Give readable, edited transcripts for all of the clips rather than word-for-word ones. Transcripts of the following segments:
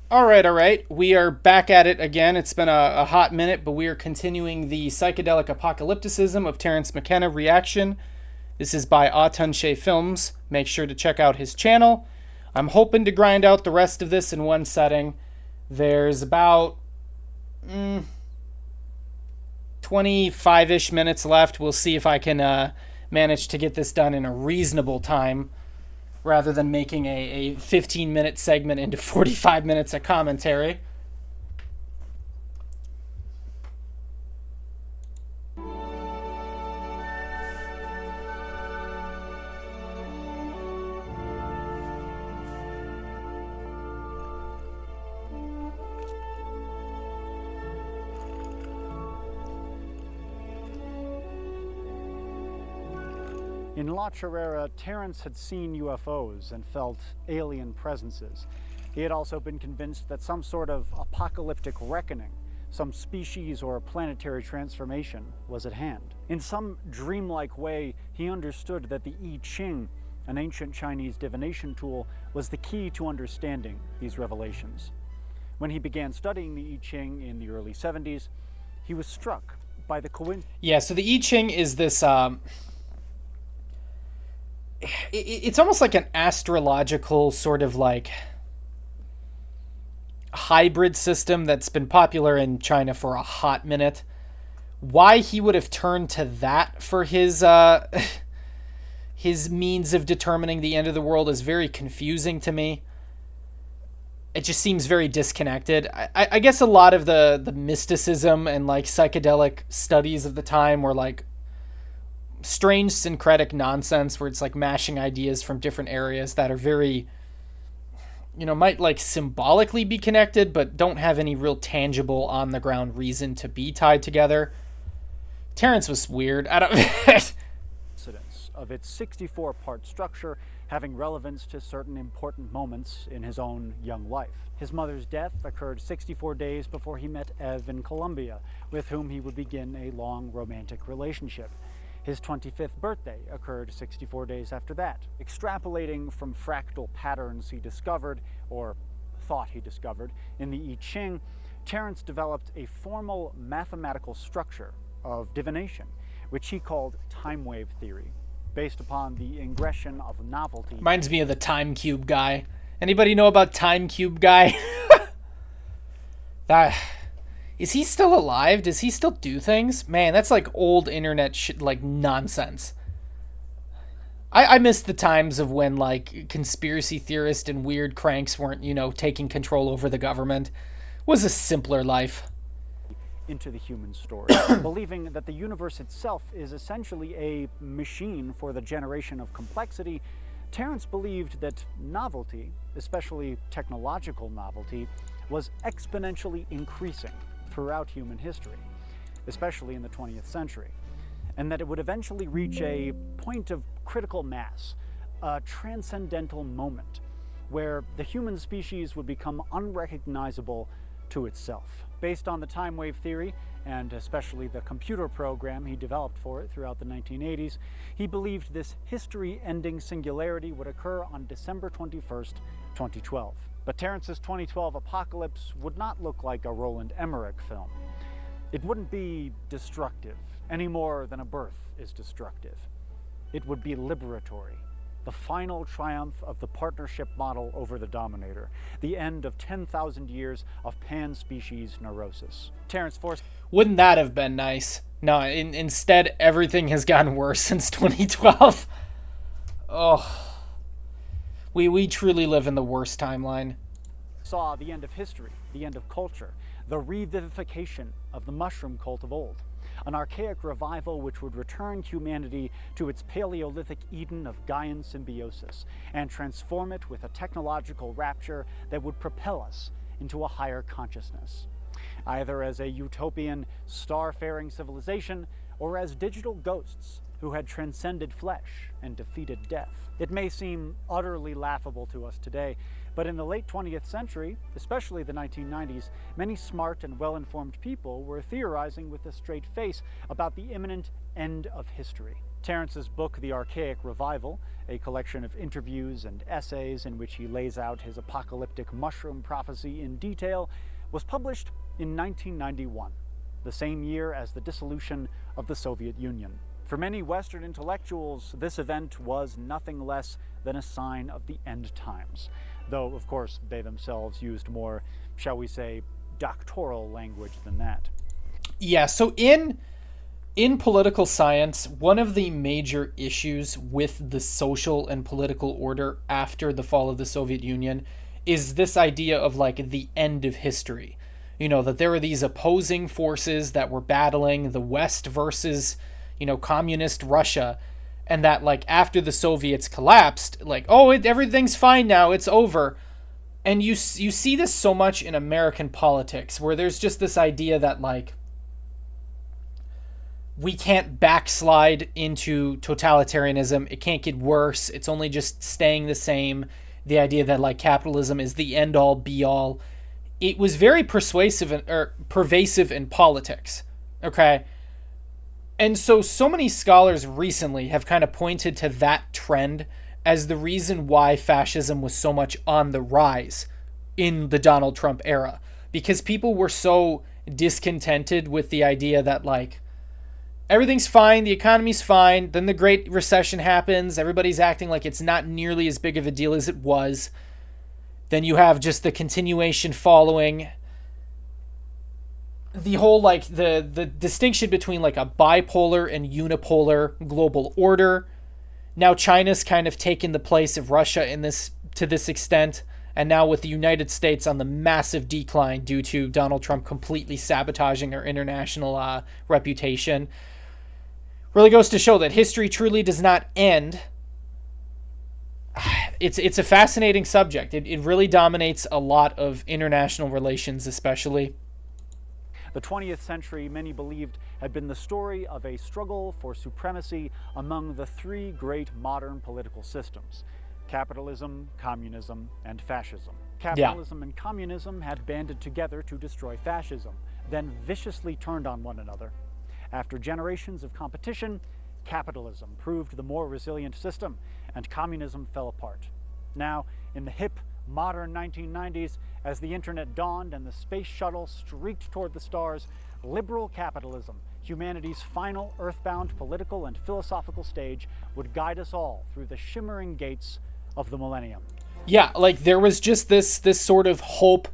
All right, all right. We are back at it again. It's been a hot minute, but we are continuing the Psychedelic Apocalypticism of Terence McKenna reaction. This is by Atun Shei Films. Make sure to check out his channel. I'm hoping to grind out the rest of this in one setting. There's about 25-ish minutes left. We'll see if I can manage to get this done in a reasonable time, rather than making a 15-minute segment into 45 minutes of commentary. In La Chorrera, Terence had seen UFOs and felt alien presences. He had also been convinced that some sort of apocalyptic reckoning, some species or planetary transformation, was at hand. In some dreamlike way, he understood that the I Ching, an ancient Chinese divination tool, was the key to understanding these revelations. When he began studying the I Ching in the early 70s, he was struck by the coincidence. Yeah, so the I Ching is this it's almost like an astrological sort of like hybrid system that's been popular in China for a hot minute. Why he would have turned to that for his his means of determining the end of the world is very confusing to me. It just seems very disconnected. I guess a lot of the mysticism and like psychedelic studies of the time were like strange syncretic nonsense where it's like mashing ideas from different areas that are very, might like symbolically be connected but don't have any real tangible on the ground reason to be tied together. Terence was weird. I don't of its 64-part structure having relevance to certain important moments in his own young life. His mother's death occurred 64 days before he met Ev in Colombia, with whom he would begin a long romantic relationship. His 25th birthday occurred 64 days after that. Extrapolating from fractal patterns he discovered, or thought he discovered, in the I Ching, Terence developed a formal mathematical structure of divination, which he called time wave theory, based upon the ingression of novelty. Reminds me of the Time Cube guy. Anybody know about Time Cube guy? That... Is he still alive? Does he still do things? Man, that's like old internet shit, like nonsense. I miss the times of when like conspiracy theorists and weird cranks weren't, taking control over the government. It was a simpler life. Into the human story, believing that the universe itself is essentially a machine for the generation of complexity. Terence believed that novelty, especially technological novelty, was exponentially increasing throughout human history, especially in the 20th century, and that it would eventually reach a point of critical mass, a transcendental moment, where the human species would become unrecognizable to itself. Based on the time wave theory, and especially the computer program he developed for it throughout the 1980s, he believed this history-ending singularity would occur on December 21st, 2012. But Terence's 2012 Apocalypse would not look like a Roland Emmerich film. It wouldn't be destructive, any more than a birth is destructive. It would be liberatory, the final triumph of the partnership model over the dominator, the end of 10,000 years of pan-species neurosis. Terence forced... Wouldn't that have been nice? No, instead, everything has gotten worse since 2012. Oh... We truly live in the worst timeline. Saw the end of history, the end of culture, the revivification of the mushroom cult of old, an archaic revival which would return humanity to its Paleolithic Eden of Gaian symbiosis and transform it with a technological rapture that would propel us into a higher consciousness, either as a utopian, star-faring civilization or as digital ghosts who had transcended flesh and defeated death. It may seem utterly laughable to us today, but in the late 20th century, especially the 1990s, many smart and well-informed people were theorizing with a straight face about the imminent end of history. Terence's book, The Archaic Revival, a collection of interviews and essays in which he lays out his apocalyptic mushroom prophecy in detail, was published in 1991, the same year as the dissolution of the Soviet Union. For many Western intellectuals, this event was nothing less than a sign of the end times, though, of course, they themselves used more, shall we say, doctoral language than that. Yeah, so in political science, one of the major issues with the social and political order after the fall of the Soviet Union is this idea of like the end of history. You know, that there were these opposing forces that were battling, the West versus, communist Russia, and that like after the Soviets collapsed, like, everything's fine now, it's over. And you see this so much in American politics, where there's just this idea that like we can't backslide into totalitarianism. It can't get worse. It's only just staying the same. The idea that like capitalism is the end all be all. It was very pervasive in politics. Okay. And so many scholars recently have kind of pointed to that trend as the reason why fascism was so much on the rise in the Donald Trump era, because people were so discontented with the idea that like everything's fine, the economy's fine, then the Great Recession happens, everybody's acting like it's not nearly as big of a deal as it was. Then you have just the continuation following. The whole like the distinction between like a bipolar and unipolar global order. Now China's kind of taken the place of Russia in this to this extent, and now with the United States on the massive decline due to Donald Trump completely sabotaging our international reputation, really goes to show that history truly does not end. It's a fascinating subject. It really dominates a lot of international relations, especially. The 20th century, many believed, had been the story of a struggle for supremacy among the three great modern political systems: capitalism, communism, and fascism. Capitalism and communism had banded together to destroy fascism, then viciously turned on one another. After generations of competition, capitalism proved the more resilient system, and communism fell apart. Now, in the hip, modern 1990s, as the internet dawned and the space shuttle streaked toward the stars, liberal capitalism, humanity's final earthbound political and philosophical stage, would guide us all through the shimmering gates of the millennium. Yeah, like there was just this sort of hope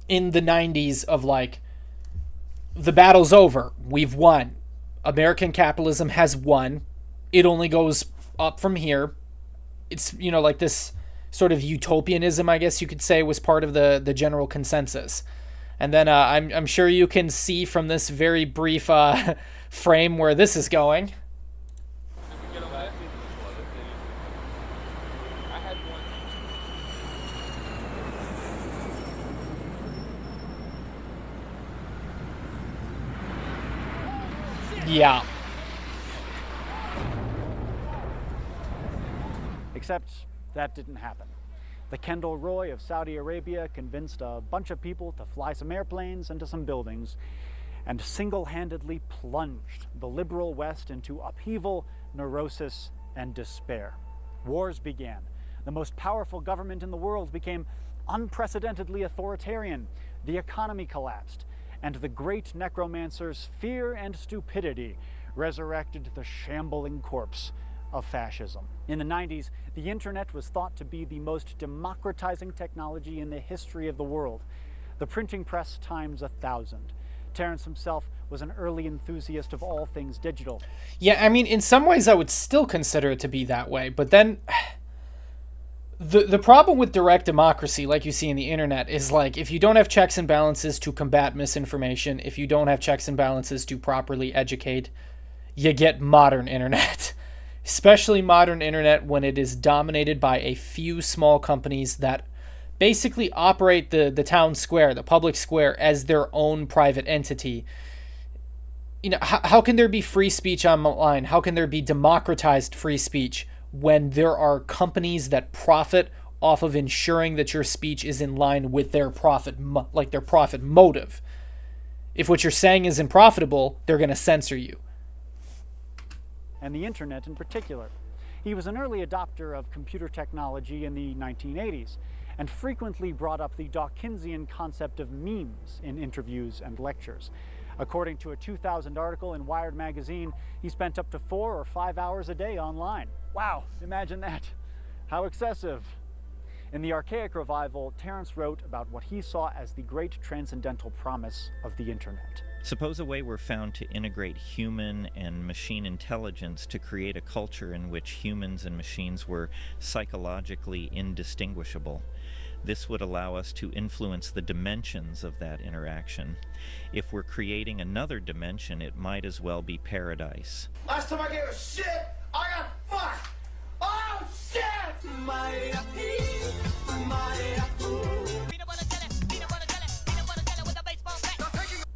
in the 90s of like, the battle's over, we've won. American capitalism has won. It only goes up from here. It's, like this sort of utopianism, I guess you could say, was part of the general consensus. And then I'm sure you can see from this very brief frame where this is going. Yeah. Except that didn't happen. The Kendall Roy of Saudi Arabia convinced a bunch of people to fly some airplanes into some buildings and single-handedly plunged the liberal West into upheaval, neurosis, and despair. Wars began. The most powerful government in the world became unprecedentedly authoritarian. The economy collapsed, and the great necromancer's fear and stupidity resurrected the shambling corpse of fascism. In the 90s, the internet was thought to be the most democratizing technology in the history of the world. The printing press times 1,000. Terence himself was an early enthusiast of all things digital. Yeah, I mean, in some ways I would still consider it to be that way, but then the problem with direct democracy, like you see in the internet, is like if you don't have checks and balances to combat misinformation, if you don't have checks and balances to properly educate, you get modern internet. Especially modern internet when it is dominated by a few small companies that basically operate the town square, the public square, as their own private entity. How can there be free speech online? How can there be democratized free speech when there are companies that profit off of ensuring that your speech is in line with their profit, their profit motive? If what you're saying isn't profitable, they're going to censor you. and the internet in particular. He was an early adopter of computer technology in the 1980s and frequently brought up the Dawkinsian concept of memes in interviews and lectures. According to a 2000 article in Wired magazine, he spent up to 4 or 5 hours a day online. Wow, imagine that. How excessive. In The Archaic Revival, Terence wrote about what he saw as the great transcendental promise of the internet. Suppose a way were found to integrate human and machine intelligence to create a culture in which humans and machines were psychologically indistinguishable. This would allow us to influence the dimensions of that interaction. If we're creating another dimension, it might as well be paradise. Last time I gave a shit, I got fucked! Oh, shit!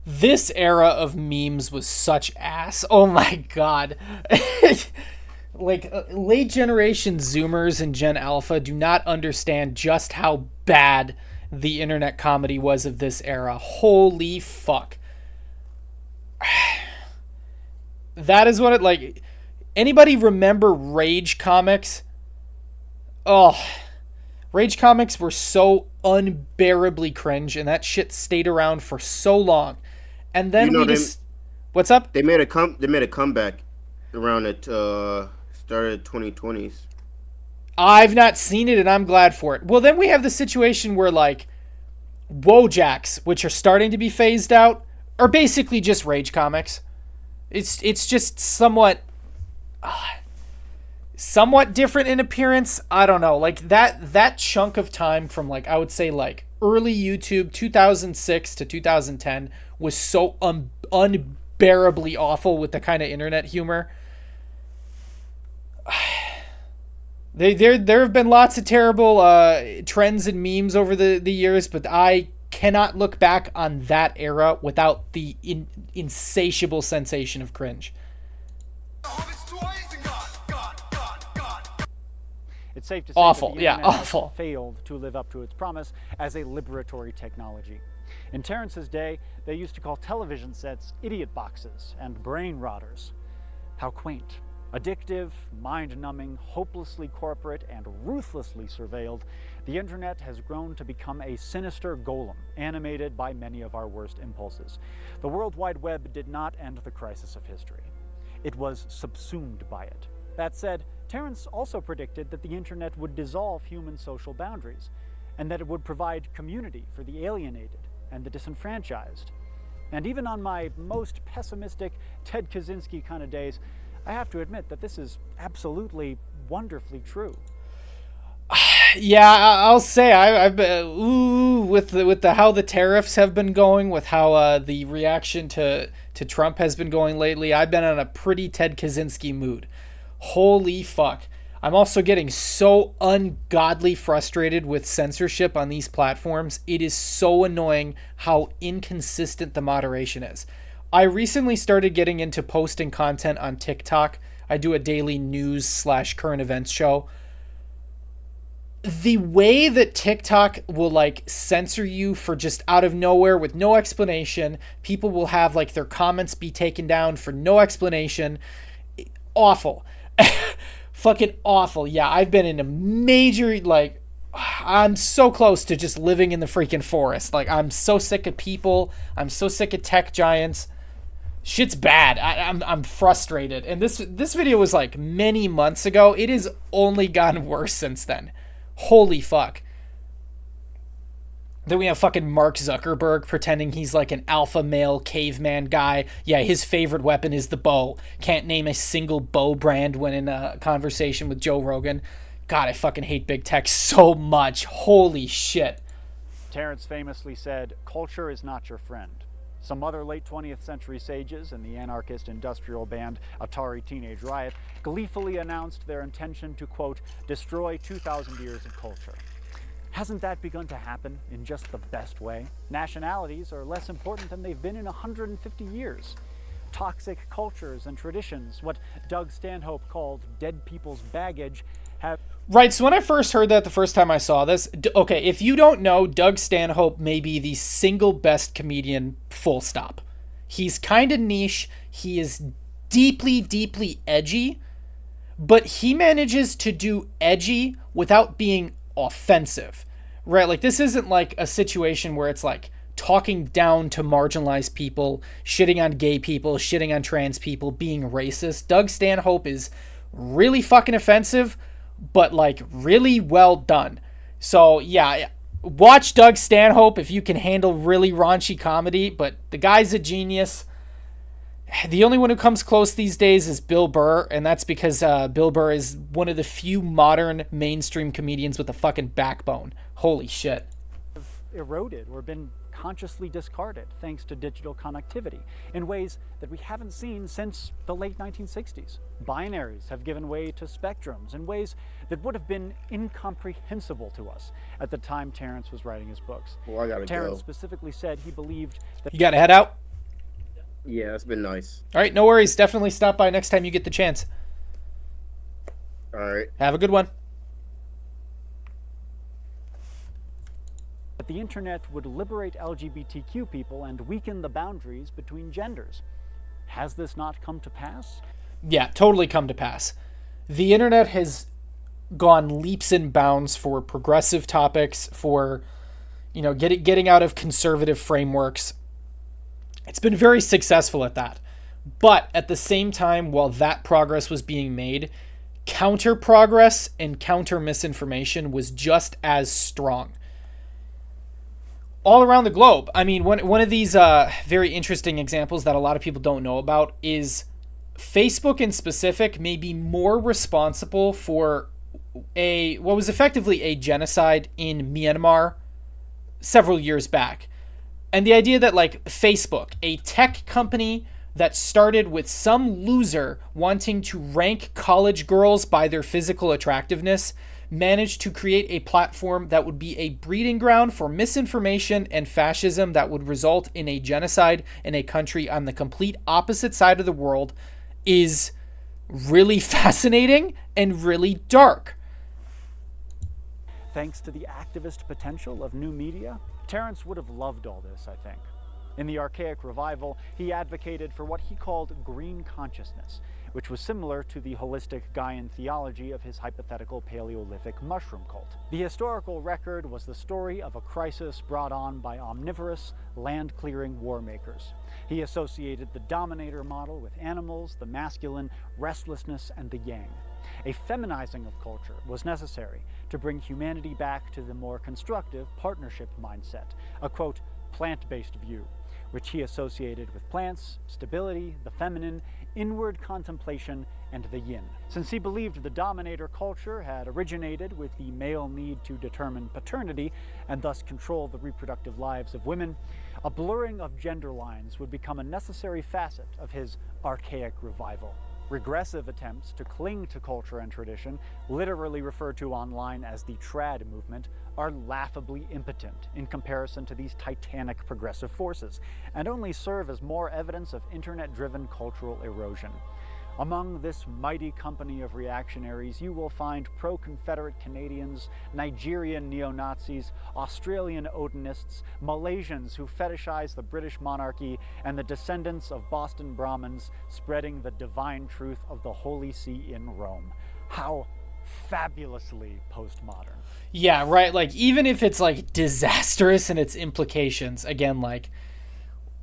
This era of memes was such ass. Oh my god. Like, late generation Zoomers and Gen Alpha do not understand just how bad the internet comedy was of this era. Holy fuck. That is what it, like, anybody remember Rage comics? Oh, Rage comics were so unbearably cringe, and that shit stayed around for so long. And then what's up? They made a comeback around it. Started 2020s. I've not seen it, and I'm glad for it. Well, then we have the situation where, like, Wojaks, which are starting to be phased out, are basically just Rage comics. It's just somewhat different in appearance. I don't know. Like, that chunk of time from, like, I would say, like, early YouTube, 2006 to 2010, was so unbearably awful with the kind of internet humor. There have been lots of terrible trends and memes over the years, but I cannot look back on that era without the insatiable sensation of cringe. It's safe to say awful, that the yeah, internet awful. has failed to live up to its promise as a liberatory technology. In Terence's day, they used to call television sets idiot boxes and brain rotters. How quaint. Addictive, mind-numbing, hopelessly corporate, and ruthlessly surveilled, the internet has grown to become a sinister golem, animated by many of our worst impulses. The World Wide Web did not end the crisis of history. It was subsumed by it. That said, Terence also predicted that the internet would dissolve human social boundaries, and that it would provide community for the alienated and the disenfranchised. And even on my most pessimistic Ted Kaczynski kind of days, I have to admit that this is absolutely wonderfully true. Yeah, I'll say I've been with the how the tariffs have been going, with how the reaction to Trump has been going lately. I've been on a pretty Ted Kaczynski mood. Holy fuck. I'm also getting so ungodly frustrated with censorship on these platforms. It is so annoying how inconsistent the moderation is. I recently started getting into posting content on TikTok. I do a daily news/current events show. The way that TikTok will, like, censor you for just out of nowhere with no explanation, people will have, like, their comments be taken down for no explanation. Awful. Fucking awful. Yeah, I've been in a major, like, I'm so close to just living in the freaking forest. Like, I'm so sick of people. I'm so sick of tech giants. Shit's bad. I'm frustrated. And this video was, like, many months ago. It has only gotten worse since then. Holy fuck. Then we have fucking Mark Zuckerberg pretending he's like an alpha male caveman guy. Yeah, his favorite weapon is the bow. Can't name a single bow brand when in a conversation with Joe Rogan. God, I fucking hate big tech so much. Holy shit. Terence famously said, "Culture is not your friend." Some other late 20th century sages in the anarchist industrial band Atari Teenage Riot gleefully announced their intention to, quote, destroy 2,000 years of culture. Hasn't that begun to happen in just the best way? Nationalities are less important than they've been in 150 years. Toxic cultures and traditions, what Doug Stanhope called dead people's baggage, have... Right, so when I first heard that the first time I saw this, okay, if you don't know, Doug Stanhope may be the single best comedian, full stop. He's kind of niche. He is deeply, deeply edgy, but he manages to do edgy without being offensive, right? Like, this isn't like a situation where it's like talking down to marginalized people, shitting on gay people, shitting on trans people, being racist. Doug Stanhope is really fucking offensive, but like really well done. So yeah, watch Doug Stanhope if you can handle really raunchy comedy, but the guy's a genius. The only one who comes close these days is Bill Burr, and that's because Bill Burr is one of the few modern mainstream comedians with a fucking backbone. Holy shit. Eroded or been consciously discarded thanks to digital connectivity in ways that we haven't seen since the late 1960s. Binaries have given way to spectrums in ways that would have been incomprehensible to us at the time Terence was writing his books. Well, I gotta Terence go. specifically said he believed that... You gotta head out? Yeah, it's been nice. All right, no worries. Definitely stop by next time you get the chance. All right. Have a good one. the internet would liberate LGBTQ people and weaken the boundaries between genders. Has this not come to pass? Yeah, totally come to pass. The internet has gone leaps and bounds for progressive topics, for, you know, getting out of conservative frameworks. It's been very successful at that. But at the same time, while that progress was being made, counter progress and counter misinformation was just as strong. All around the globe. I mean, one of these very interesting examples that a lot of people don't know about is Facebook in specific may be more responsible for what was effectively a genocide in Myanmar several years back. And the idea that, like, Facebook, a tech company that started with some loser wanting to rank college girls by their physical attractiveness, managed to create a platform that would be a breeding ground for misinformation and fascism that would result in a genocide in a country on the complete opposite side of the world, is really fascinating and really dark. Thanks to the activist potential of new media, Terence would have loved all this, I think. In the Archaic Revival, he advocated for what he called green consciousness, which was similar to the holistic Gaian theology of his hypothetical Paleolithic mushroom cult. The historical record was the story of a crisis brought on by omnivorous, land-clearing war makers. He associated the dominator model with animals, the masculine, restlessness, and the yang. A feminizing of culture was necessary to bring humanity back to the more constructive partnership mindset, a, quote, plant-based view, which he associated with plants, stability, the feminine, inward contemplation, and the yin. Since he believed the dominator culture had originated with the male need to determine paternity and thus control the reproductive lives of women, a blurring of gender lines would become a necessary facet of his archaic revival. Regressive attempts to cling to culture and tradition, literally referred to online as the trad movement, are laughably impotent in comparison to these titanic progressive forces, and only serve as more evidence of internet-driven cultural erosion. Among this mighty company of reactionaries, you will find pro-Confederate Canadians, Nigerian neo-Nazis, Australian Odinists, Malaysians who fetishize the British monarchy, and the descendants of Boston Brahmins spreading the divine truth of the Holy See in Rome. How fabulously postmodern. Yeah, right. Like, even if it's, like, disastrous in its implications, again, like,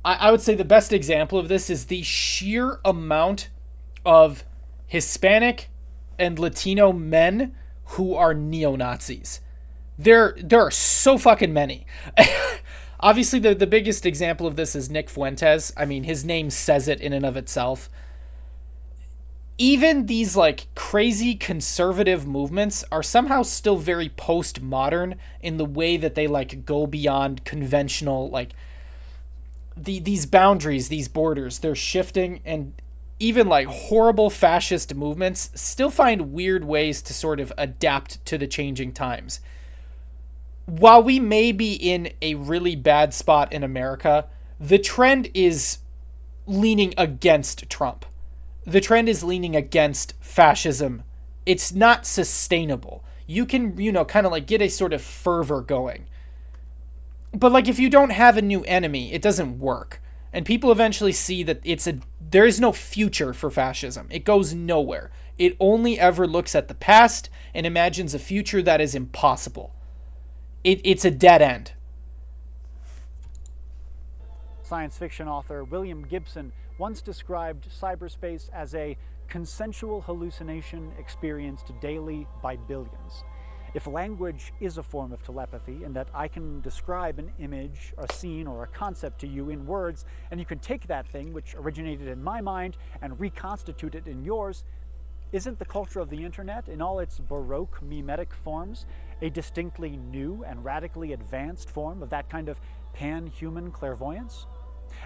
I would say the best example of this is the sheer amount of Hispanic and Latino men who are neo-Nazis. There are so fucking many. Obviously, the biggest example of this is Nick Fuentes. I mean, his name says it in and of itself. Even these, like, crazy conservative movements are somehow still very postmodern in the way that they, like, go beyond conventional, like, these boundaries, these borders. They're shifting, and even, like, horrible fascist movements still find weird ways to sort of adapt to the changing times. While we may be in a really bad spot in America, the trend is leaning against Trump. The trend is leaning against fascism. It's not sustainable. You can, you know, kind of like get a sort of fervor going. But, like, if you don't have a new enemy, it doesn't work. And people eventually see that there is no future for fascism. It goes nowhere. It only ever looks at the past and imagines a future that is impossible. It's a dead end. Science fiction author William Gibson once described cyberspace as a consensual hallucination experienced daily by billions. If language is a form of telepathy, in that I can describe an image, a scene, or a concept to you in words, and you can take that thing which originated in my mind and reconstitute it in yours, isn't the culture of the internet, in all its Baroque mimetic forms, a distinctly new and radically advanced form of that kind of pan-human clairvoyance?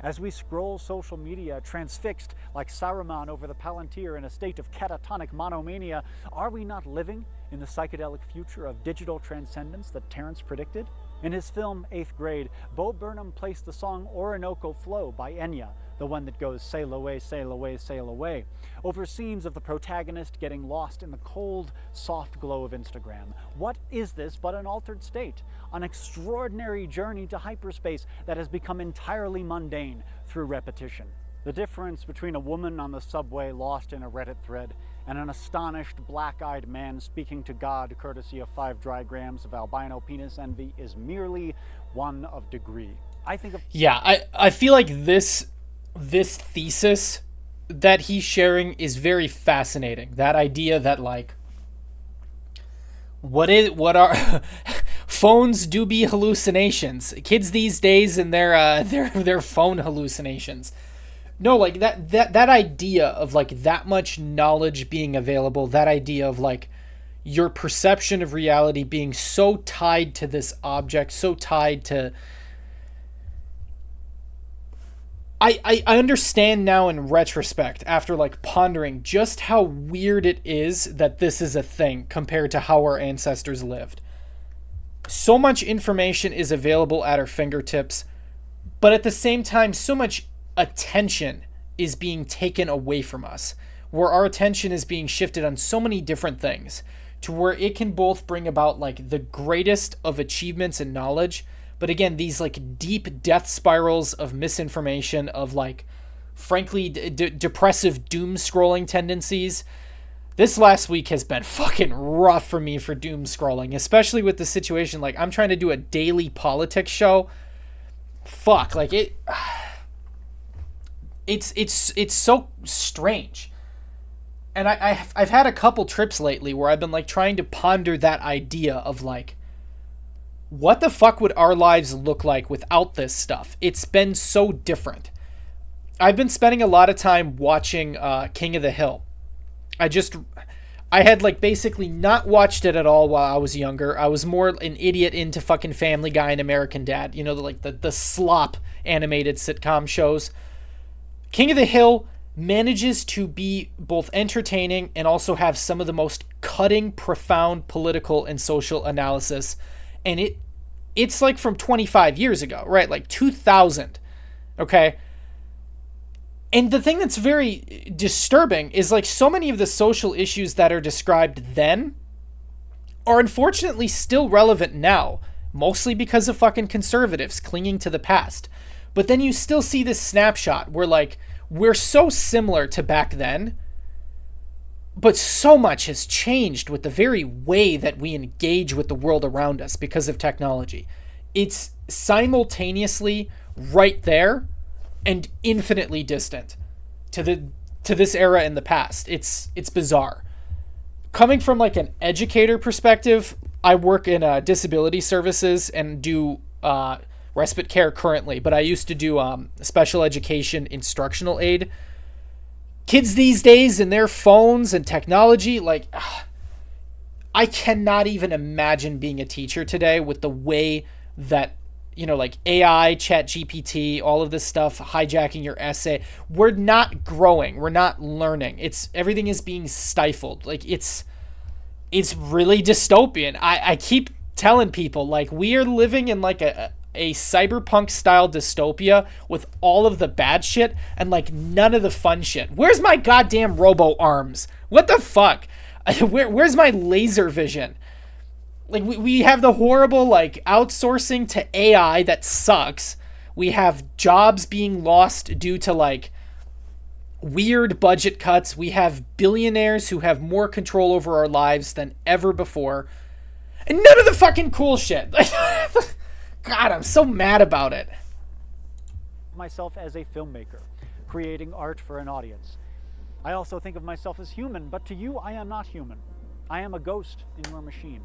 As we scroll social media, transfixed like Saruman over the Palantir in a state of catatonic monomania, are we not living in the psychedelic future of digital transcendence that Terence predicted? In his film 8th Grade, Bo Burnham placed the song Orinoco Flow by Enya, the one that goes sail away, sail away, sail away, over scenes of the protagonist getting lost in the cold, soft glow of Instagram. What is this but an altered state? An extraordinary journey to hyperspace that has become entirely mundane through repetition. The difference between a woman on the subway lost in a Reddit thread and an astonished black-eyed man speaking to God courtesy of 5 dry grams of albino penis envy is merely one of degree. I feel like this thesis that he's sharing is very fascinating. That idea that, like, what are phones do be hallucinations. Kids these days and their phone hallucinations. No, like that idea of like that much knowledge being available, that idea of like your perception of reality being so tied to this object, so tied to... I understand now in retrospect, after like pondering just how weird it is that this is a thing compared to how our ancestors lived. So much information is available at our fingertips, but at the same time, so much attention is being taken away from us, where our attention is being shifted on so many different things, to where it can both bring about like the greatest of achievements and knowledge, but again, these like deep death spirals of misinformation, of like, frankly, depressive doom scrolling tendencies. This last week has been fucking rough for me for doom scrolling, especially with the situation. Like, I'm trying to do a daily politics show. Fuck, like it's so strange. And I've had a couple trips lately where I've been like trying to ponder that idea of like, what the fuck would our lives look like without this stuff? It's been so different. I've been spending a lot of time watching King of the Hill. I had like basically not watched it at all while I was younger. I was more an idiot into fucking Family Guy and American Dad, you know, the slop animated sitcom shows. King of the Hill manages to be both entertaining and also have some of the most cutting, profound political and social analysis. And it's like from 25 years ago, right? Like 2000, okay? And the thing that's very disturbing is like so many of the social issues that are described then are unfortunately still relevant now, mostly because of fucking conservatives clinging to the past. But then you still see this snapshot where like we're so similar to back then, but so much has changed with the very way that we engage with the world around us because of technology. It's simultaneously right there and infinitely distant to this era in the past. It's bizarre. Coming from like an educator perspective, I work in disability services and do respite care currently, but I used to do special education instructional aid. Kids these days and their phones and technology, like, I cannot even imagine being a teacher today with the way that, you know, like AI, Chat GPT, all of this stuff hijacking your essay. We're not growing. We're not learning. Everything is being stifled. Like, it's really dystopian. I keep telling people, like, we are living in like a cyberpunk style dystopia with all of the bad shit and like none of the fun shit. Where's my goddamn robo arms? What the fuck? Where's my laser vision? Like we have the horrible like outsourcing to AI that sucks. We have jobs being lost due to like weird budget cuts. We have billionaires who have more control over our lives than ever before. And none of the fucking cool shit. God, I'm so mad about it. Myself as a filmmaker, creating art for an audience. I also think of myself as human, but to you, I am not human. I am a ghost in your machine.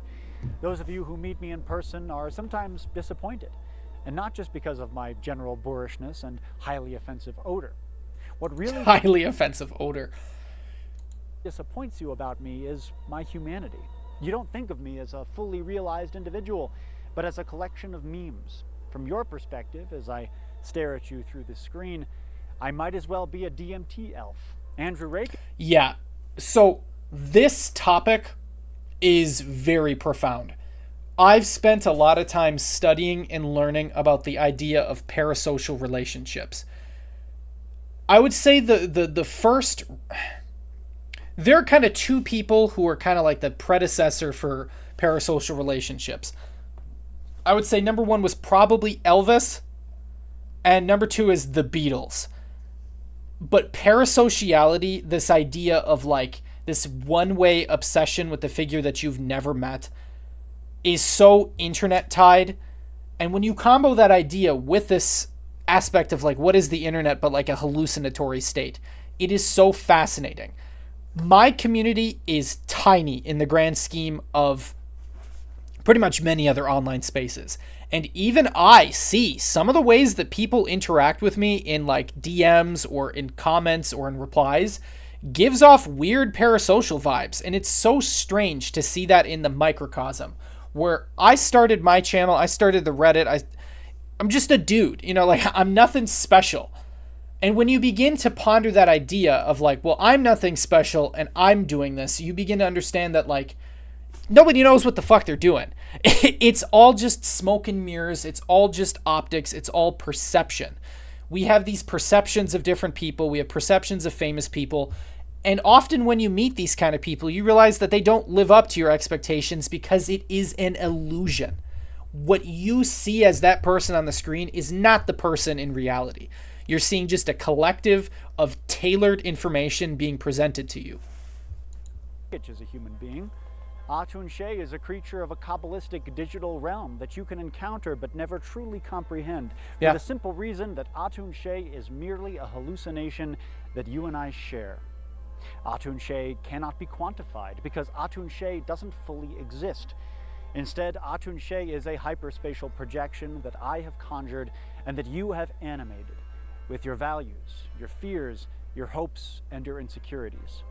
Those of you who meet me in person are sometimes disappointed, and not just because of my general boorishness and highly offensive odor. What really highly offensive odor disappoints you about me is my humanity. You don't think of me as a fully realized individual, but as a collection of memes. From your perspective, as I stare at you through the screen, I might as well be a DMT elf. Andrew Rake. Yeah. So this topic is very profound. I've spent a lot of time studying and learning about the idea of parasocial relationships. I would say the first... There are kind of two people who are kind of like the predecessor for parasocial relationships. I would say number one was probably Elvis, and number two is the Beatles. But parasociality, this idea of like this one-way obsession with the figure that you've never met, is so internet tied. And when you combo that idea with this aspect of like, what is the internet but like a hallucinatory state, it is so fascinating. My community is tiny in the grand scheme of pretty much many other online spaces. And even I see some of the ways that people interact with me in like DMs or in comments or in replies gives off weird parasocial vibes. And it's so strange to see that in the microcosm where I started my channel. I started the Reddit. I'm just a dude, you know, like I'm nothing special. And when you begin to ponder that idea of like, well, I'm nothing special and I'm doing this, you begin to understand that like nobody knows what the fuck they're doing. It's all just smoke and mirrors. It's all just optics. It's all perception. We have these perceptions of different people. We have perceptions of famous people. And often when you meet these kind of people, you realize that they don't live up to your expectations because it is an illusion. What you see as that person on the screen is not the person in reality. You're seeing just a collective of tailored information being presented to you. Is a human being. Atun Shei is a creature of a Kabbalistic digital realm that you can encounter but never truly comprehend, for the simple reason that Atun Shei is merely a hallucination that you and I share. Atun Shei cannot be quantified because Atun Shei doesn't fully exist. Instead, Atun Shei is a hyperspatial projection that I have conjured and that you have animated with your values, your fears, your hopes, and your insecurities.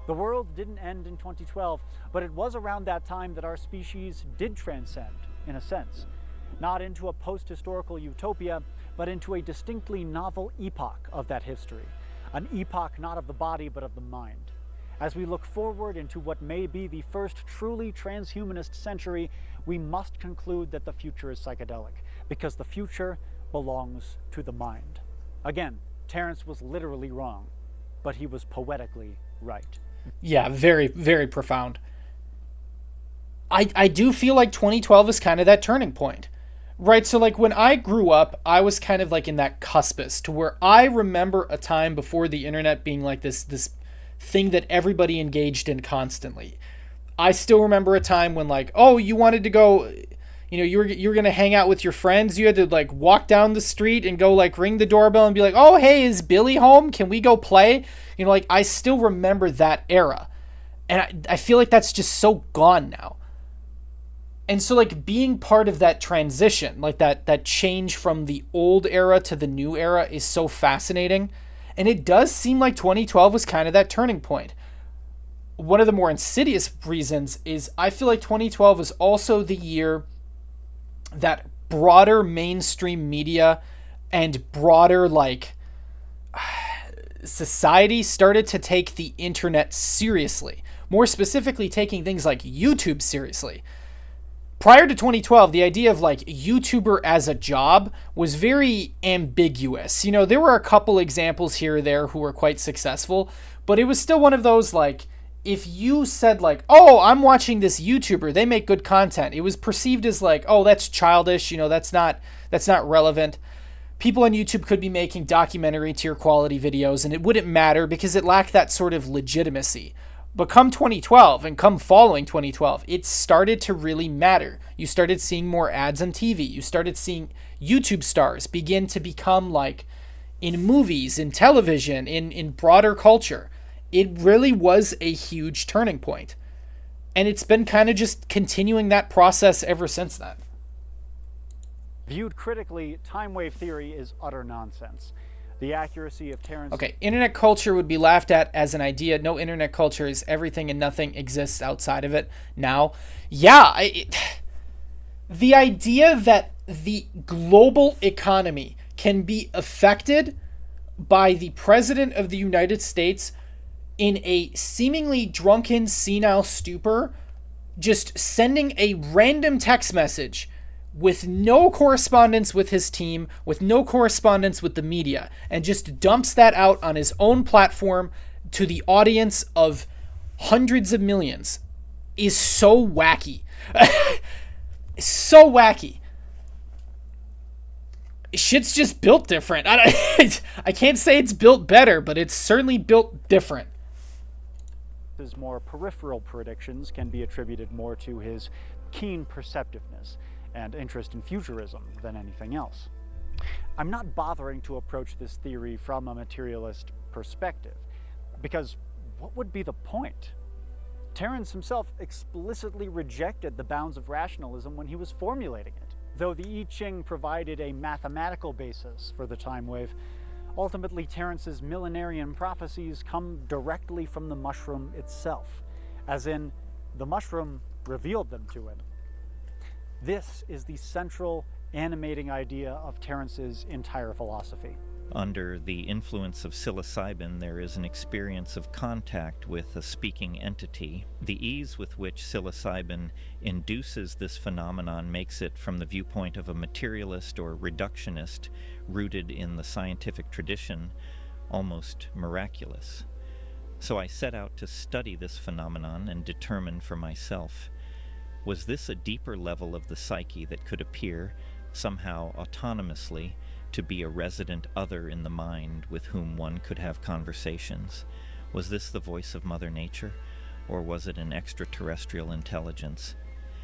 The world didn't end in 2012, but it was around that time that our species did transcend, in a sense, not into a post-historical utopia, but into a distinctly novel epoch of that history, an epoch not of the body, but of the mind. As we look forward into what may be the first truly transhumanist century, we must conclude that the future is psychedelic, because the future belongs to the mind. Again, Terence was literally wrong, but he was poetically right. Yeah, very, very profound. I do feel like 2012 is kind of that turning point, right? So like when I grew up, I was kind of like in that cuspus to where I remember a time before the internet being like this thing that everybody engaged in constantly. I still remember a time when like, oh, you wanted to go, you know, you were going to hang out with your friends. You had to like walk down the street and go like ring the doorbell and be like, oh, hey, is Billy home? Can we go play? You know, like I still remember that era. And I feel like that's just so gone now. And so like being part of that transition, like that change from the old era to the new era is so fascinating. And it does seem like 2012 was kind of that turning point. One of the more insidious reasons is I feel like 2012 is also the year that broader mainstream media and broader like society started to take the internet seriously. More specifically, taking things like YouTube seriously. Prior to 2012, the idea of like YouTuber as a job was very ambiguous. You know, there were a couple examples here or there who were quite successful, but it was still one of those like, if you said like, oh, I'm watching this YouTuber, they make good content, it was perceived as like, oh, that's childish, you know, that's not relevant. people on YouTube could be making documentary tier quality videos and it wouldn't matter because it lacked that sort of legitimacy. But come 2012 and come following 2012, it started to really matter. You started seeing more ads on TV. You started seeing YouTube stars begin to become like in movies, in television, in broader culture. It really was a huge turning point. And it's been kind of just continuing that process ever since then. Viewed critically, time wave theory is utter nonsense. The accuracy of Terence... Okay, internet culture would be laughed at as an idea. No, internet culture is everything and nothing exists outside of it now. Yeah, the idea that the global economy can be affected by the President of the United States in a seemingly drunken, senile stupor, just sending a random text message with no correspondence with his team, with no correspondence with the media, and just dumps that out on his own platform to the audience of hundreds of millions is so wacky. So wacky. Shit's just built different. I can't say it's built better, but it's certainly built different. His more peripheral predictions can be attributed more to his keen perceptiveness and interest in futurism than anything else. I'm not bothering to approach this theory from a materialist perspective, because what would be the point? Terence himself explicitly rejected the bounds of rationalism when he was formulating it. Though the I Ching provided a mathematical basis for the time wave, ultimately Terence's millenarian prophecies come directly from the mushroom itself, as in, the mushroom revealed them to him. This is the central animating idea of Terence's entire philosophy. Under the influence of psilocybin, there is an experience of contact with a speaking entity. The ease with which psilocybin induces this phenomenon makes it, from the viewpoint of a materialist or reductionist rooted in the scientific tradition, almost miraculous. So I set out to study this phenomenon and determine for myself, was this a deeper level of the psyche that could appear, somehow autonomously, to be a resident other in the mind with whom one could have conversations? Was this the voice of Mother Nature, or was it an extraterrestrial intelligence?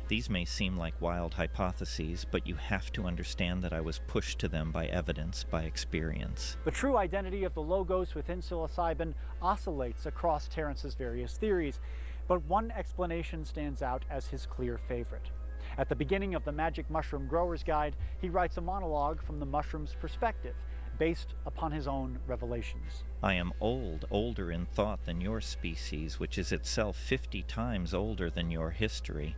These may seem like wild hypotheses, but you have to understand that I was pushed to them by evidence, by experience. The true identity of the logos within psilocybin oscillates across Terence's various theories, but one explanation stands out as his clear favorite. At the beginning of the Magic Mushroom Grower's Guide, he writes a monologue from the mushroom's perspective, based upon his own revelations. I am old, older in thought than your species, which is itself 50 times older than your history.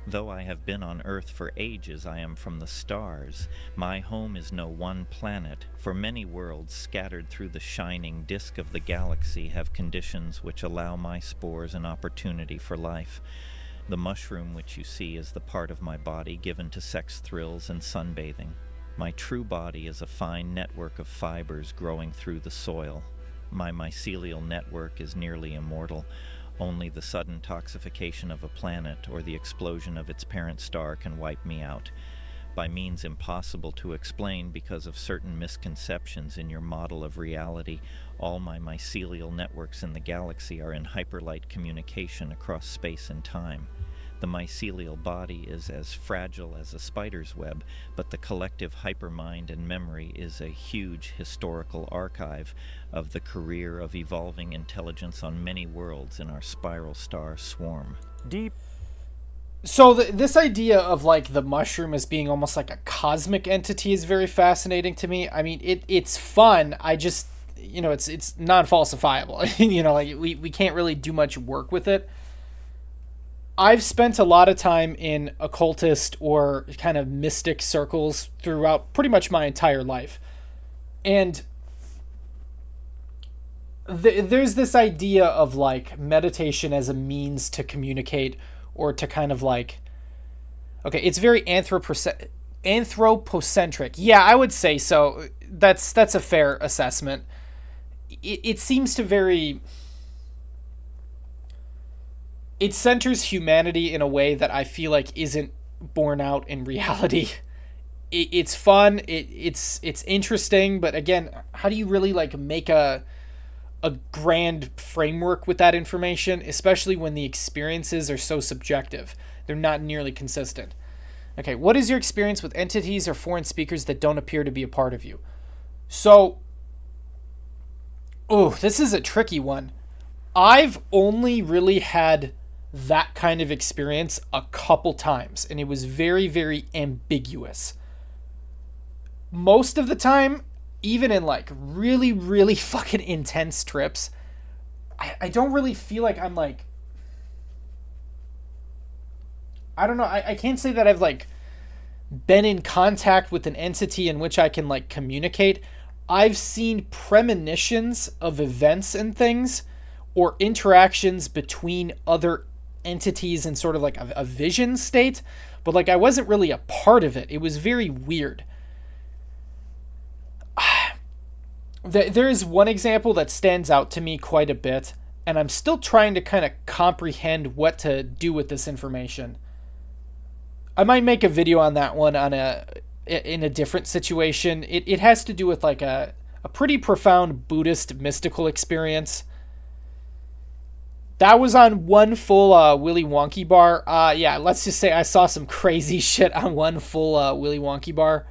Though I have been on Earth for ages, I am from the stars. My home is no one planet, for many worlds scattered through the shining disk of the galaxy have conditions which allow my spores an opportunity for life. The mushroom which you see is the part of my body given to sex thrills and sunbathing. My true body is a fine network of fibers growing through the soil. My mycelial network is nearly immortal. Only the sudden toxification of a planet or the explosion of its parent star can wipe me out, by means impossible to explain because of certain misconceptions in your model of reality. All my mycelial networks in the galaxy are in hyperlight communication across space and time. The mycelial body is as fragile as a spider's web, but the collective hypermind and memory is a huge historical archive of the career of evolving intelligence on many worlds in our spiral star swarm. Deep. So this idea of like the mushroom as being almost like a cosmic entity is very fascinating to me. I mean, it's fun. I just, it's non-falsifiable. Like we can't really do much work with it. I've spent a lot of time in occultist or kind of mystic circles throughout pretty much my entire life. And there's this idea of like meditation as a means to communicate or to kind of like, okay, it's very anthropocentric. Yeah, I would say so. That's a fair assessment. It seems to very... It centers humanity in a way that I feel like isn't borne out in reality. it's fun. It's interesting, but again, how do you really like make a grand framework with that information, especially when the experiences are so subjective? They're not nearly consistent. Okay, what is your experience with entities or foreign speakers that don't appear to be a part of you? So, this is a tricky one. I've only really had that kind of experience a couple times, and it was very, very ambiguous. Most of the time, even in like really, really fucking intense trips, I don't really feel like I'm like, I don't know, I can't say that I've like been in contact with an entity in which I can like communicate. I've seen premonitions of events and things, or interactions between other entities in sort of like a vision state, but like I wasn't really a part of it. It was very weird. There is one example that stands out to me quite a bit, and I'm still trying to kind of comprehend what to do with this information. I might make a video on that one in a different situation. It has to do with like a pretty profound Buddhist mystical experience. That was on one full Willy Wonky bar. Yeah, let's just say I saw some crazy shit on one full Willy Wonky bar.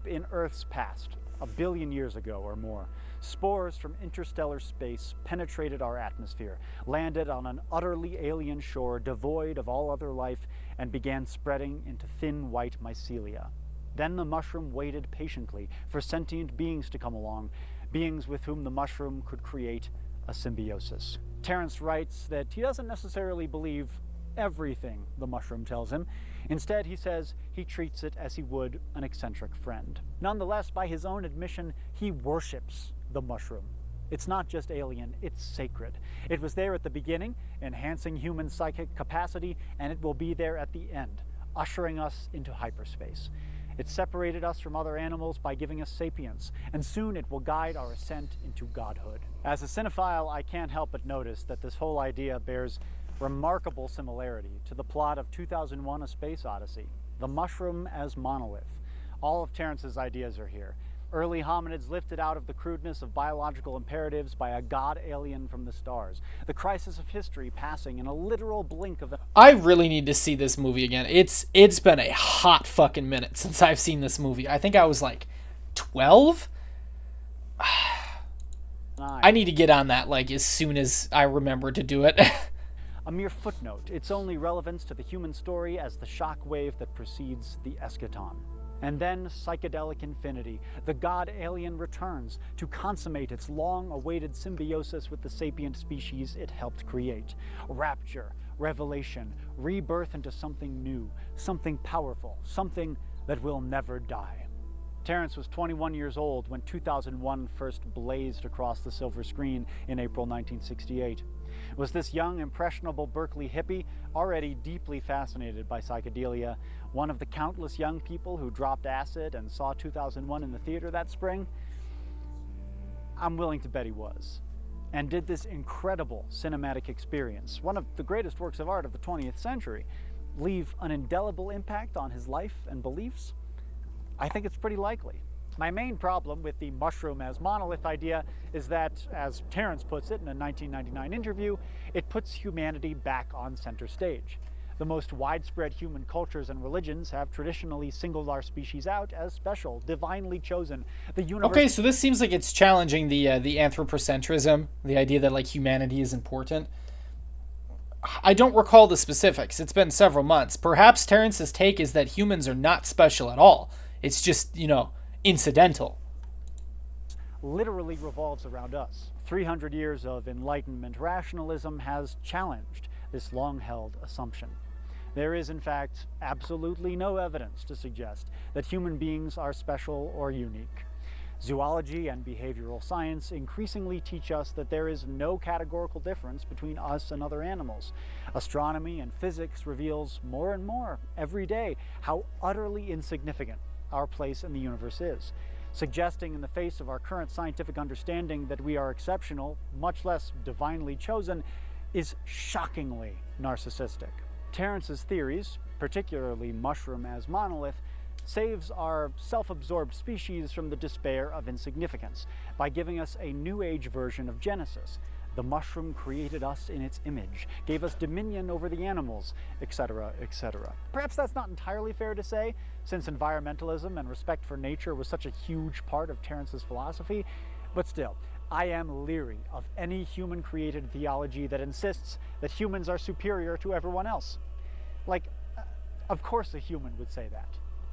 In Earth's past, 1 billion years ago or more, spores from interstellar space penetrated our atmosphere, landed on an utterly alien shore devoid of all other life, and began spreading into thin white mycelia. Then the mushroom waited patiently for sentient beings to come along, beings with whom the mushroom could create a symbiosis. Terence writes that he doesn't necessarily believe everything the mushroom tells him. Instead, he says he treats it as he would an eccentric friend. Nonetheless, by his own admission, he worships the mushroom. It's not just alien, it's sacred. It was there at the beginning, enhancing human psychic capacity, and it will be there at the end, ushering us into hyperspace. It separated us from other animals by giving us sapience, and soon it will guide our ascent into godhood. As a cinephile, I can't help but notice that this whole idea bears remarkable similarity to the plot of 2001: A Space Odyssey, the mushroom as monolith. All of Terence's ideas are here. Early hominids lifted out of the crudeness of biological imperatives by a god alien from the stars. The crisis of history passing in a literal blink of an... I really need to see this movie again. It's been a hot fucking minute since I've seen this movie. I think I was like 12? I need to get on that like as soon as I remember to do it. A mere footnote, its only relevance to the human story as the shock wave that precedes the eschaton. And then psychedelic infinity, the god alien returns to consummate its long-awaited symbiosis with the sapient species it helped create. Rapture, revelation, rebirth into something new, something powerful, something that will never die. Terence was 21 years old when 2001 first blazed across the silver screen in April 1968. Was this young, impressionable Berkeley hippie, already deeply fascinated by psychedelia, one of the countless young people who dropped acid and saw 2001 in the theater that spring? I'm willing to bet he was. And did this incredible cinematic experience, one of the greatest works of art of the 20th century, leave an indelible impact on his life and beliefs? I think it's pretty likely. My main problem with the mushroom as monolith idea is that, as Terence puts it in a 1999 interview, it puts humanity back on center stage. The most widespread human cultures and religions have traditionally singled our species out as special, divinely chosen. The universe... Okay, so this seems like it's challenging the anthropocentrism, the idea that like humanity is important. I don't recall the specifics. It's been several months. Perhaps Terence's take is that humans are not special at all. It's just, incidental. Literally revolves around us. 300 years of Enlightenment rationalism has challenged this long-held assumption. There is, in fact, absolutely no evidence to suggest that human beings are special or unique. Zoology and behavioral science increasingly teach us that there is no categorical difference between us and other animals. Astronomy and physics reveals more and more every day how utterly insignificant our place in the universe is, suggesting in the face of our current scientific understanding that we are exceptional, much less divinely chosen, is shockingly narcissistic. Terence's theories, particularly mushroom as monolith, saves our self-absorbed species from the despair of insignificance by giving us a New Age version of Genesis. The mushroom created us in its image, gave us dominion over the animals, etc., etc. Perhaps that's not entirely fair to say, since environmentalism and respect for nature was such a huge part of Terence's philosophy, but still, I am leery of any human-created theology that insists that humans are superior to everyone else. Of course a human would say that.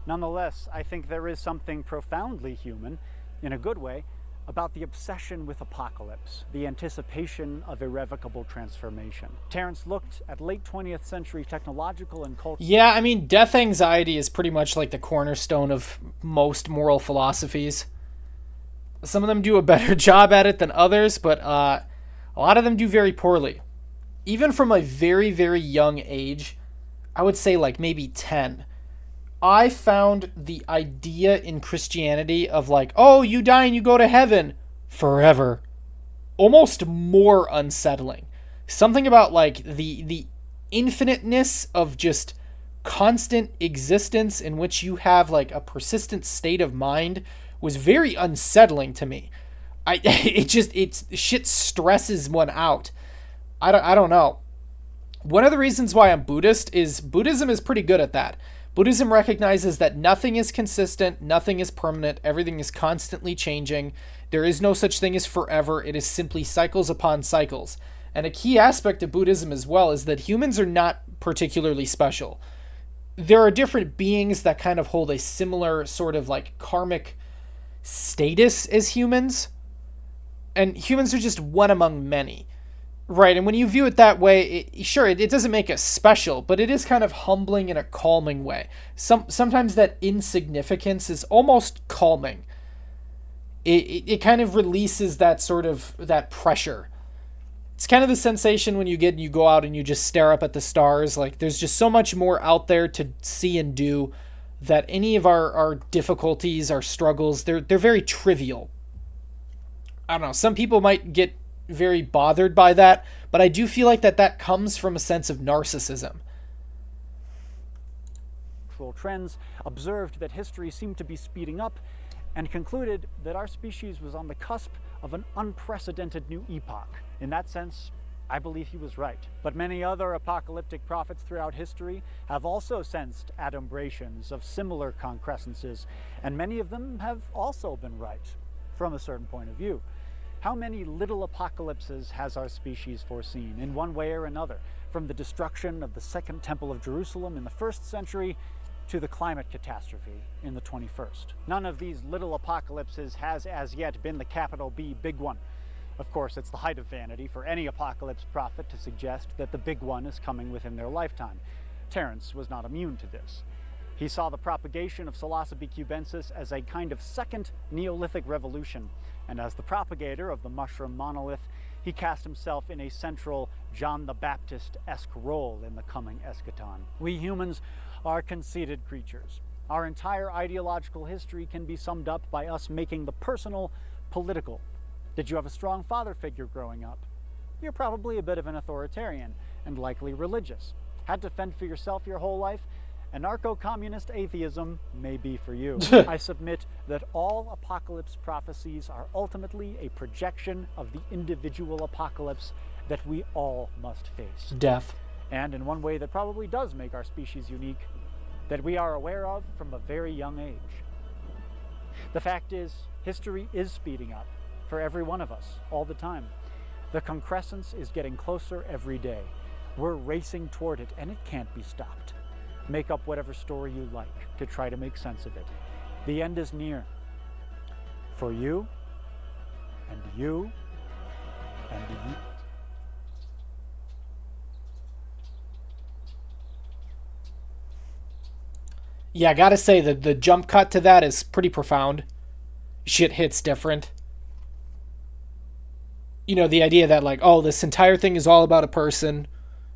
Nonetheless, I think there is something profoundly human, in a good way, about the obsession with apocalypse, the anticipation of irrevocable transformation. Terence looked at late 20th century technological and cultural... Yeah, I mean, death anxiety is pretty much like the cornerstone of most moral philosophies. Some of them do a better job at it than others, but a lot of them do very poorly. Even from a very, very young age, I would say like maybe 10, I found the idea in Christianity of like, oh, you die and you go to heaven forever, almost more unsettling. Something about like the infiniteness of just constant existence in which you have like a persistent state of mind was very unsettling to me. Shit stresses one out. I don't know. One of the reasons why I'm Buddhist is Buddhism is pretty good at that. Buddhism recognizes that nothing is consistent, nothing is permanent, everything is constantly changing. There is no such thing as forever. It is simply cycles upon cycles. And a key aspect of Buddhism as well is that humans are not particularly special. There are different beings that kind of hold a similar sort of like karmic status as humans. And humans are just one among many. Right, and when you view it that way, it doesn't make us special, but it is kind of humbling in a calming way. Sometimes that insignificance is almost calming. It kind of releases that sort of, that pressure. It's kind of the sensation when you go out and you just stare up at the stars. Like, there's just so much more out there to see and do that any of our difficulties, our struggles, they're very trivial. I don't know, some people might get very bothered by that, but I do feel like that comes from a sense of narcissism. Trends observed that history seemed to be speeding up and concluded that our species was on the cusp of an unprecedented new epoch. In that sense, I believe he was right. But many other apocalyptic prophets throughout history have also sensed adumbrations of similar concrescences, and many of them have also been right from a certain point of view. How many little apocalypses has our species foreseen, in one way or another, from the destruction of the Second Temple of Jerusalem in the 1st century to the climate catastrophe in the 21st? None of these little apocalypses has as yet been the capital B big one. Of course, it's the height of vanity for any apocalypse prophet to suggest that the big one is coming within their lifetime. Terence was not immune to this. He saw the propagation of Psilocybe cubensis as a kind of second Neolithic revolution, and as the propagator of the mushroom monolith, he cast himself in a central John the Baptist-esque role in the coming eschaton. We humans are conceited creatures. Our entire ideological history can be summed up by us making the personal political. Did you have a strong father figure growing up? You're probably a bit of an authoritarian and likely religious. Had to fend for yourself your whole life? Anarcho-communist atheism may be for you. I submit that all apocalypse prophecies are ultimately a projection of the individual apocalypse that we all must face. Death. And in one way that probably does make our species unique, that we are aware of from a very young age. The fact is, history is speeding up for every one of us all the time. The concrescence is getting closer every day. We're racing toward it, and it can't be stopped. Make up whatever story you like to try to make sense of it. The end is near. For you, and you, and you. Yeah, I gotta say that the jump cut to that is pretty profound. Shit hits different. You know, the idea that like, oh, this entire thing is all about a person,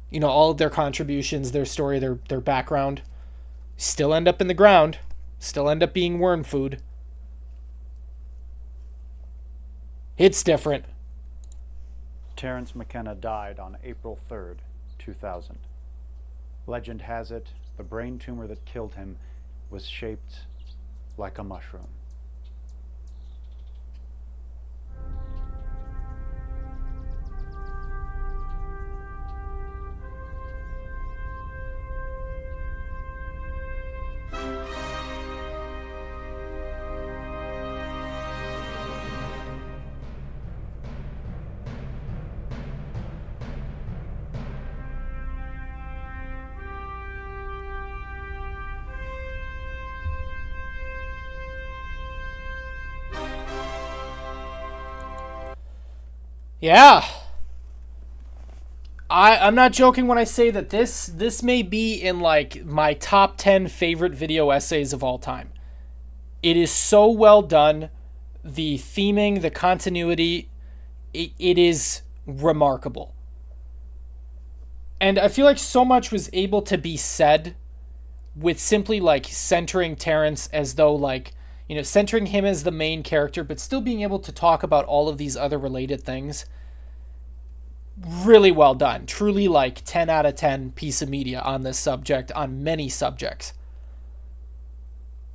you know, all of their contributions, their story, their background, still end up in the ground, still end up being worm food. It's different. Terence McKenna died on April 3rd, 2000. Legend has it, the brain tumor that killed him was shaped like a mushroom. Yeah. I'm not joking when I say that this may be in like my top 10 favorite video essays of all time. It is so well done. The theming, the continuity, it is remarkable. And I feel like so much was able to be said with simply like centering Terence as though like, you know, centering him as the main character, but still being able to talk about all of these other related things. Really well done. Truly like 10 out of 10 piece of media on this subject, on many subjects.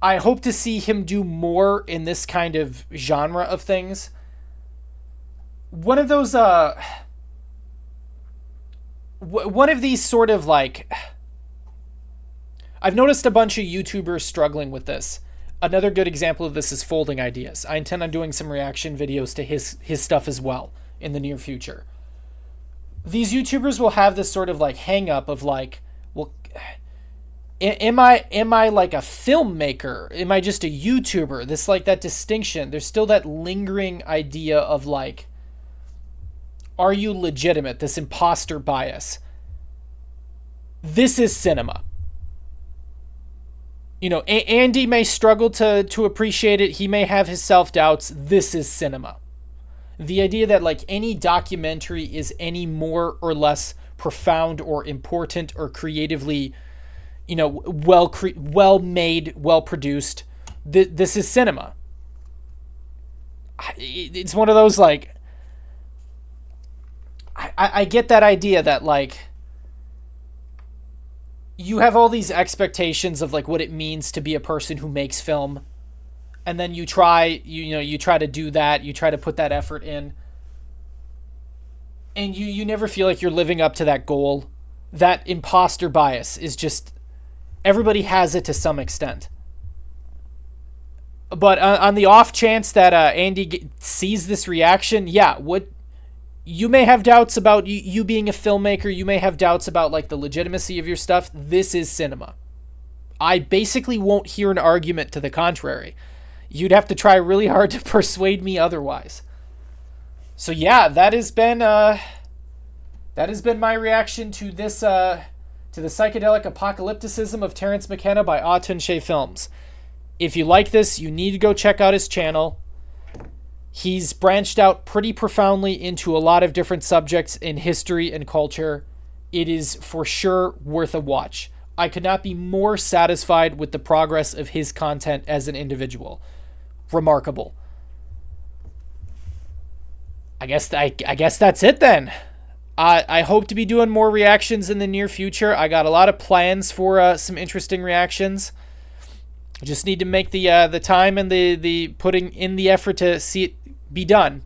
I hope to see him do more in this kind of genre of things. One of those, one of these sort of like, I've noticed a bunch of YouTubers struggling with this. Another good example of this is Folding Ideas. I intend on doing some reaction videos to his stuff as well in the near future. These YouTubers will have this sort of like hang up of like, well, am I like a filmmaker? Am I just a YouTuber? This like that distinction. There's still that lingering idea of like, are you legitimate? This imposter bias. This is cinema. You know, Andy may struggle to appreciate it. He may have his self-doubts. This is cinema. The idea that like any documentary is any more or less profound or important or creatively, you know, well made, well produced. This is cinema. It's one of those like, I get that idea that like, you have all these expectations of like what it means to be a person who makes film. And then you try to do that. You try to put that effort in. And you never feel like you're living up to that goal. That imposter bias is just, everybody has it to some extent. But on the off chance that Andy sees this reaction, yeah, you may have doubts about you being a filmmaker. You may have doubts about like the legitimacy of your stuff. This is cinema. I basically won't hear an argument to the contrary. You'd have to try really hard to persuade me otherwise. So yeah, that has been my reaction to this to the Psychedelic Apocalypticism of Terence McKenna by Atun Shei Films. If you like this, you need to go check out his channel. He's branched out pretty profoundly into a lot of different subjects in history and culture. It is for sure worth a watch. I could not be more satisfied with the progress of his content as an individual. Remarkable. I guess that's it then. I hope to be doing more reactions in the near future. I got a lot of plans for some interesting reactions. I just need to make the time and the putting in the effort to see it be done.